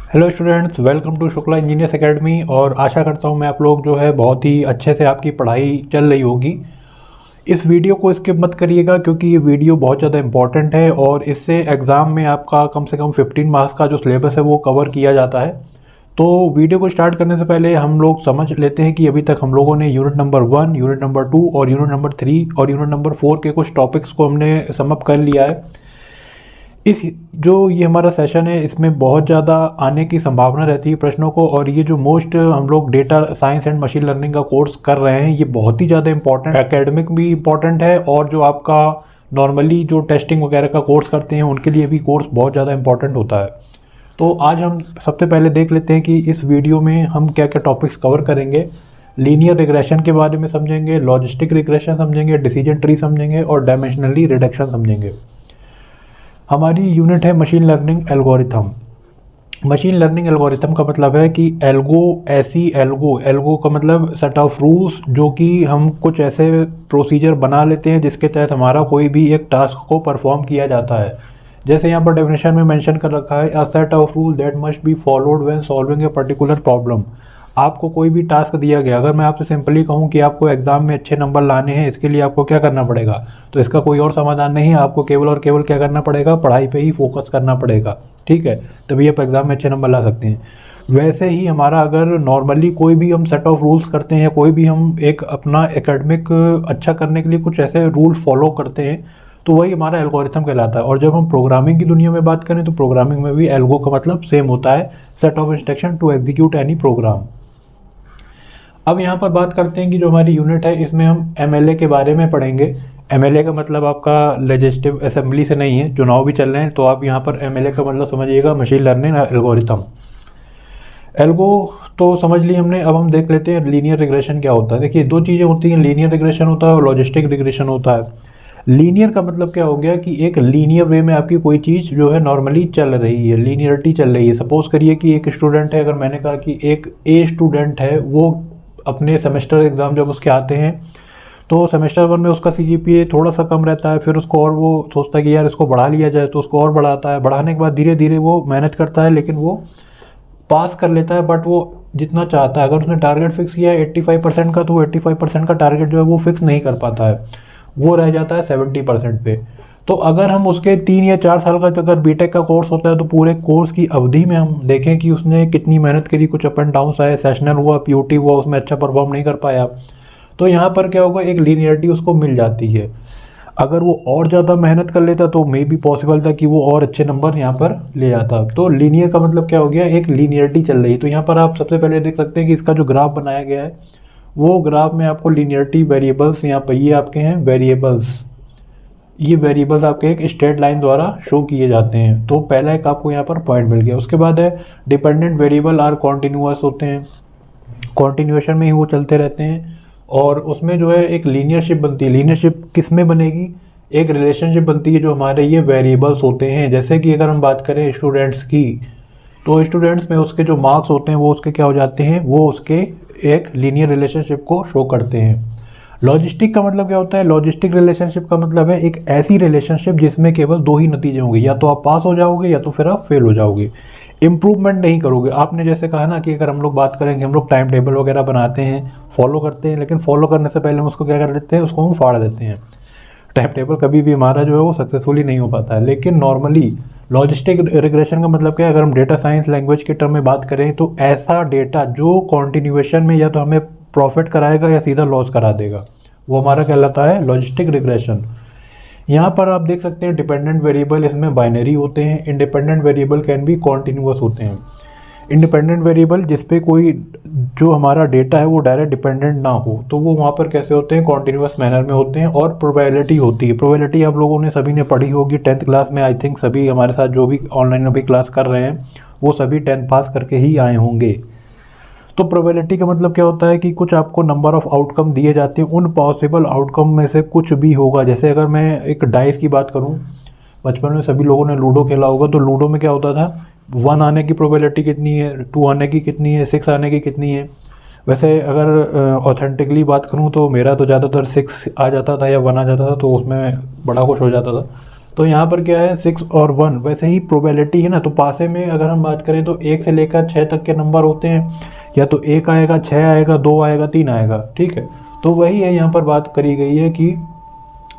Hello students, welcome to Shukla engineers academy. और आशा करता हूँ मैं आप लोग जो है बहुत ही अच्छे से आपकी पढ़ाई चल रही होगी। इस वीडियो को स्किप मत करिएगा क्योंकि ये वीडियो बहुत ज़्यादा इंपॉर्टेंट है और इससे एग्ज़ाम में आपका कम से कम 15 मार्क्स का जो सिलेबस है वो कवर किया जाता है। तो वीडियो को स्टार्ट करने से पहले हम लोग समझ लेते हैं कि अभी तक हम लोगों ने यूनिट नंबर 1, यूनिट नंबर 2 और यूनिट नंबर 3 और यूनिट नंबर 4 के कुछ टॉपिक्स को हमने समअप कर लिया है। इस जो ये हमारा सेशन है इसमें बहुत ज़्यादा आने की संभावना रहती है प्रश्नों को। और ये जो मोस्ट हम लोग data science and machine learning का कोर्स कर रहे हैं ये बहुत ही ज़्यादा इंपॉर्टेंट, एकेडमिक भी इंपॉर्टेंट है और जो आपका नॉर्मली जो टेस्टिंग वगैरह का कोर्स करते हैं उनके लिए भी कोर्स बहुत ज़्यादा इंपॉर्टेंट होता है। तो आज हम सबसे पहले देख लेते हैं कि इस वीडियो में हम क्या क्या टॉपिक्स कवर करेंगे। लीनियर रिग्रेशन के बारे में समझेंगे, लॉजिस्टिक रिग्रेशन समझेंगे, डिसीजन ट्री समझेंगे और डायमेंशनली रिडक्शन समझेंगे। हमारी यूनिट है machine learning algorithm. Machine learning algorithm का मतलब है कि एल्गो का मतलब सेट ऑफ रूल्स, जो कि हम कुछ ऐसे प्रोसीजर बना लेते हैं जिसके तहत हमारा कोई भी एक टास्क को परफॉर्म किया जाता है। जैसे यहाँ पर डेफिनेशन में मेंशन कर रखा है, a set of rule that must be followed when solving a particular problem. आपको कोई भी टास्क दिया गया, अगर मैं आपसे सिंपली कहूँ कि आपको एग्जाम में अच्छे नंबर लाने हैं, इसके लिए आपको क्या करना पड़ेगा, तो इसका कोई और समाधान नहीं है। आपको केवल और केवल क्या करना पड़ेगा, पढ़ाई पे ही फोकस करना पड़ेगा। ठीक है, तभी आप एग्जाम में अच्छे नंबर ला सकते हैं। वैसे ही हमारा अगर नॉर्मली कोई भी हम सेट ऑफ रूल्स करते हैं, कोई भी हम एक अपना एकेडमिक अच्छा करने के लिए कुछ ऐसे रूल फॉलो करते हैं, तो वही हमारा एल्गोरिथम कहलाता है। और जब हम प्रोग्रामिंग की दुनिया में बात करें तो प्रोग्रामिंग में भी एल्गो का मतलब सेम होता है, set of instruction to execute any program. अब यहाँ पर बात करते हैं कि जो हमारी यूनिट है इसमें हम एमएलए के बारे में पढ़ेंगे। एमएलए का मतलब आपका लेजिस्लेटिव असेंबली से नहीं है, चुनाव भी चल रहे हैं, तो आप यहाँ पर एमएलए का मतलब समझिएगा मशीन लर्निंग एल्गोरिथम। एल्गो तो समझ ली हमने। अब हम देख लेते हैं लीनियर रिग्रेशन क्या होता है। देखिए दो चीज़ें होती हैं, लीनियर रिग्रेशन होता है और लॉजिस्टिक रिग्रेशन होता है। लीनियर का मतलब क्या हो गया कि एक लीनियर वे में आपकी कोई चीज़ जो है नॉर्मली चल रही है, लीनियरिटी चल रही है। सपोज करिए कि एक स्टूडेंट है, अगर मैंने कहा कि एक ए स्टूडेंट है, वो अपने सेमेस्टर एग्ज़ाम जब उसके आते हैं तो सेमेस्टर 1 में उसका सीजीपीए थोड़ा सा कम रहता है, फिर उसको और वो सोचता है कि यार इसको बढ़ा लिया जाए, तो उसको और बढ़ाता है। बढ़ाने के बाद धीरे धीरे वो मेहनत करता है, लेकिन वो पास कर लेता है, बट वो जितना चाहता है, अगर उसने टारगेट फिक्स किया है 85% का, तो वो 85% का टारगेट जो है वो फिक्स नहीं कर पाता है, वो रह जाता है 70% पे। तो अगर हम उसके 3 या 4 साल का अगर बीटेक का कोर्स होता है तो पूरे कोर्स की अवधि में हम देखें कि उसने कितनी मेहनत करी, कुछ अप एंड डाउन्स आए, सेशनल हुआ, पीओटी हुआ, उसमें अच्छा परफॉर्म नहीं कर पाया, तो यहाँ पर क्या होगा, एक लीनियरिटी उसको मिल जाती है। अगर वो और ज़्यादा मेहनत कर लेता तो मे भी पॉसिबल था कि वो और अच्छे नंबर यहाँ पर ले आता। तो लीनियर का मतलब क्या हो गया, एक लीनियरिटी चल रही है। तो यहाँ पर आप सबसे पहले देख सकते हैं कि इसका जो ग्राफ बनाया गया है, वो ग्राफ में आपको लीनियरिटी वेरिएबल्स यहाँ पर ये आपके हैं वेरिएबल्स, ये वेरिएबल्स आपके एक स्ट्रेट लाइन द्वारा शो किए जाते हैं। तो पहला एक आपको यहाँ पर पॉइंट मिल गया। उसके बाद है डिपेंडेंट वेरिएबल आर कॉन्टिन्यूअस होते हैं, कॉन्टिन्यूएशन में ही वो चलते रहते हैं, और उसमें जो है एक लीनियरशिप बनती है। लीनियरशिप किस में बनेगी, एक रिलेशनशिप बनती है जो हमारे ये वेरिएबल्स होते हैं। जैसे कि अगर हम बात करें स्टूडेंट्स की, तो स्टूडेंट्स में उसके जो मार्क्स होते हैं वो उसके क्या हो जाते हैं, वो उसके एक लीनियर रिलेशनशिप को शो करते हैं। लॉजिस्टिक का मतलब क्या होता है, लॉजिस्टिक रिलेशनशिप का मतलब है एक ऐसी रिलेशनशिप जिसमें केवल दो ही नतीजे होंगे, या तो आप पास हो जाओगे या तो फिर आप फेल हो जाओगे, इम्प्रूवमेंट नहीं करोगे। आपने जैसे कहा ना कि अगर हम लोग बात करेंगे, हम लोग टाइम टेबल वगैरह बनाते हैं, फॉलो करते हैं, लेकिन फॉलो करने से पहले हम उसको क्या कर देते हैं, उसको हम फाड़ देते हैं। टाइम टेबल कभी भी हमारा जो है वो सक्सेसफुली नहीं हो पाता है। लेकिन नॉर्मली लॉजिस्टिक रिग्रेशन का मतलब क्या है, अगर हम डेटा साइंस लैंग्वेज के टर्म में बात करें तो ऐसा डेटा जो कॉन्टिन्यूएशन में या तो हमें प्रॉफिट कराएगा या सीधा लॉस करा देगा, वो हमारा कहलाता है लॉजिस्टिक रिग्रेशन। यहाँ पर आप देख सकते हैं डिपेंडेंट वेरिएबल इसमें बाइनरी होते हैं, इंडिपेंडेंट वेरिएबल कैन भी कॉन्टिन्यूअस होते हैं। इंडिपेंडेंट वेरिएबल जिसपे कोई जो हमारा डेटा है वो डायरेक्ट डिपेंडेंट ना हो, तो वो वहाँ पर कैसे होते हैं, कॉन्टिन्यूअस मैनर में होते हैं। और प्रोबेबिलिटी होती है, प्रोबेबिलिटी आप लोगों ने सभी ने पढ़ी होगी 10th क्लास में। आई थिंक सभी हमारे साथ जो भी ऑनलाइन अभी क्लास कर रहे हैं वो सभी 10th पास करके ही आए होंगे। तो प्रोबेबिलिटी का मतलब क्या होता है कि कुछ आपको नंबर ऑफ आउटकम दिए जाते हैं, उन पॉसिबल आउटकम में से कुछ भी होगा। जैसे अगर मैं एक डाइस की बात करूं, बचपन में सभी लोगों ने लूडो खेला होगा, तो लूडो में क्या होता था, 1 आने की प्रोबेबिलिटी कितनी है, 2 आने की कितनी है, 6 आने की कितनी है। वैसे अगर ऑथेंटिकली बात करूं तो मेरा तो ज़्यादातर 6 आ जाता था या 1 आ जाता था, तो उसमें बड़ा खुश हो जाता था। तो यहाँ पर क्या है 6 और 1, वैसे ही प्रोबेबिलिटी है ना, तो पासे में अगर हम बात करें तो 1 से लेकर 6 तक के नंबर होते हैं, या तो 1 आएगा, 6 आएगा, 2 आएगा, 3 आएगा, ठीक है। तो वही है यहाँ पर बात करी गई है कि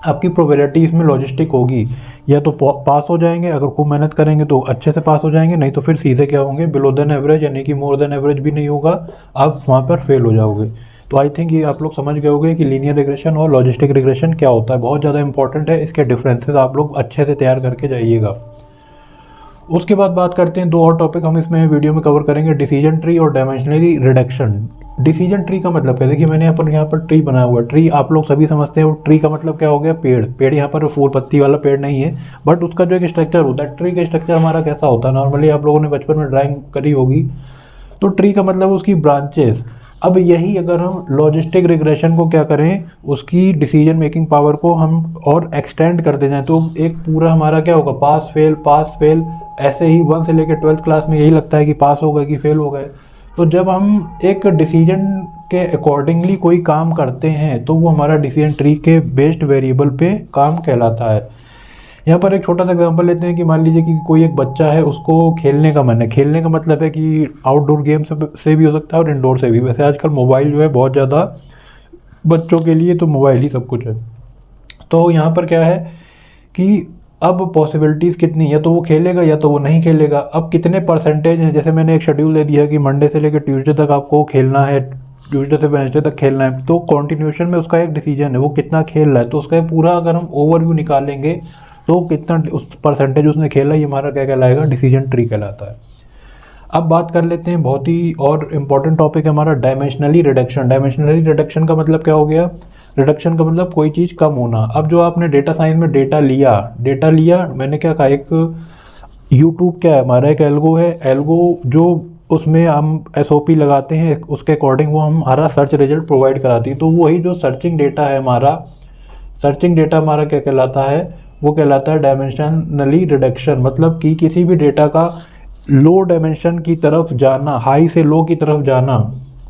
आपकी प्रोबेबिलिटी इसमें लॉजिस्टिक होगी, या तो पास हो जाएंगे अगर खूब मेहनत करेंगे तो अच्छे से पास हो जाएंगे, नहीं तो फिर सीधे क्या होंगे, बिलो देन एवरेज, यानी कि मोर देन एवरेज भी नहीं होगा, आप वहाँ पर फेल हो जाओगे। तो आई थिंक ये आप लोग समझ गए होंगे कि लीनियर रिग्रेशन और लॉजिस्टिक रिग्रेशन क्या होता है, बहुत ज़्यादा इंपॉर्टेंट है, इसके डिफरेंसेस आप लोग अच्छे से तैयार करके जाइएगा। उसके बाद बात करते हैं, 2 और टॉपिक हम इसमें वीडियो में कवर करेंगे, डिसीजन ट्री और डायमेंशनली रिडक्शन। डिसीजन ट्री का मतलब क्या है, देखिए मैंने यहाँ पर ट्री बनाया हुआ है। ट्री आप लोग सभी समझते हैं, ट्री का मतलब क्या हो गया, पेड़। पेड़ यहाँ पर फूल पत्ती वाला पेड़ नहीं है, बट उसका जो एक स्ट्रक्चर होता है, ट्री का स्ट्रक्चर हमारा कैसा होता है, नॉर्मली आप लोगों ने बचपन में ड्राइंग करी होगी। तो ट्री का मतलब उसकी ब्रांचेस। अब यही अगर हम लॉजिस्टिक रिग्रेशन को क्या करें, उसकी डिसीजन मेकिंग पावर को हम और एक्सटेंड करते जाएं, तो एक पूरा हमारा क्या होगा, पास फेल, ऐसे ही 1 से लेकर 12th क्लास में यही लगता है कि पास हो गए कि फेल हो गए। तो जब हम एक डिसीजन के अकॉर्डिंगली कोई काम करते हैं तो वो हमारा डिसीजन ट्री के बेस्ड वेरिएबल पे काम कहलाता है। यहाँ पर एक छोटा सा एग्जांपल लेते हैं कि मान लीजिए कि कोई एक बच्चा है, उसको खेलने का मन है। खेलने का मतलब है कि आउटडोर गेम से भी हो सकता है और इंडोर से भी। वैसे आजकल मोबाइल जो है बहुत ज़्यादा बच्चों के लिए, तो मोबाइल ही सब कुछ है। तो यहाँ पर क्या है कि अब पॉसिबिलिटीज़ कितनी है, तो वो खेलेगा या तो वो नहीं खेलेगा। अब कितने परसेंटेज हैं, जैसे मैंने एक शेड्यूल दे दिया कि मंडे से लेकर ट्यूसडे तक आपको खेलना है, ट्यूसडे से वेडनेसडे तक खेलना है, तो कॉन्टिन्यूशन में उसका एक डिसीजन है, वो कितना खेल रहा है, तो उसका पूरा अगर हम ओवरव्यू निकालेंगे तो कितना उस परसेंटेज उसने खेला, ये हमारा क्या कहलाएगा, डिसीजन ट्री कहलाता है। अब बात कर लेते हैं, बहुत ही और इम्पॉर्टेंट टॉपिक है हमारा, डायमेंशनली रिडक्शन। डायमेंशनली रिडक्शन का मतलब क्या हो गया, रिडक्शन का मतलब कोई चीज़ कम होना। अब जो आपने डेटा साइंस में डेटा लिया, मैंने क्या कहा, एक यूट्यूब क्या है हमारा, एक एल्गो है, एल्गो जो उसमें हम SOP लगाते हैं, उसके अकॉर्डिंग वो हमारा सर्च रिजल्ट प्रोवाइड कराती है। तो वही जो सर्चिंग डेटा है हमारा, सर्चिंग डेटा हमारा क्या कहलाता है, वो कहलाता है डायमेंशनली रिडक्शन। मतलब कि किसी भी डेटा का लो डायमेंशन की तरफ जाना, हाई से लो की तरफ जाना,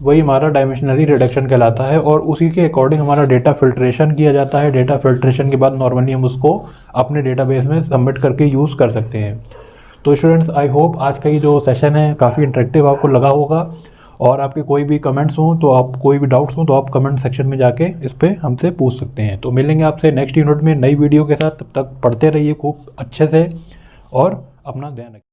वही हमारा डायमेंशनली रिडक्शन कहलाता है। और उसी के अकॉर्डिंग हमारा डेटा फिल्ट्रेशन किया जाता है। डेटा फिल्ट्रेशन के बाद नॉर्मली हम उसको अपने डेटाबेस में सबमिट करके यूज़ कर सकते हैं। तो स्टूडेंट्स, आई होप आज का ये जो सेशन है काफ़ी इंटरेक्टिव आपको लगा होगा। और आपके कोई भी कमेंट्स हों तो आप, कोई भी डाउट्स हों तो आप कमेंट सेक्शन में जाके इस पर हमसे पूछ सकते हैं। तो मिलेंगे आपसे नेक्स्ट यूनिट में नई वीडियो के साथ, तब तक पढ़ते रहिए खूब अच्छे से और अपना ध्यान रखिए।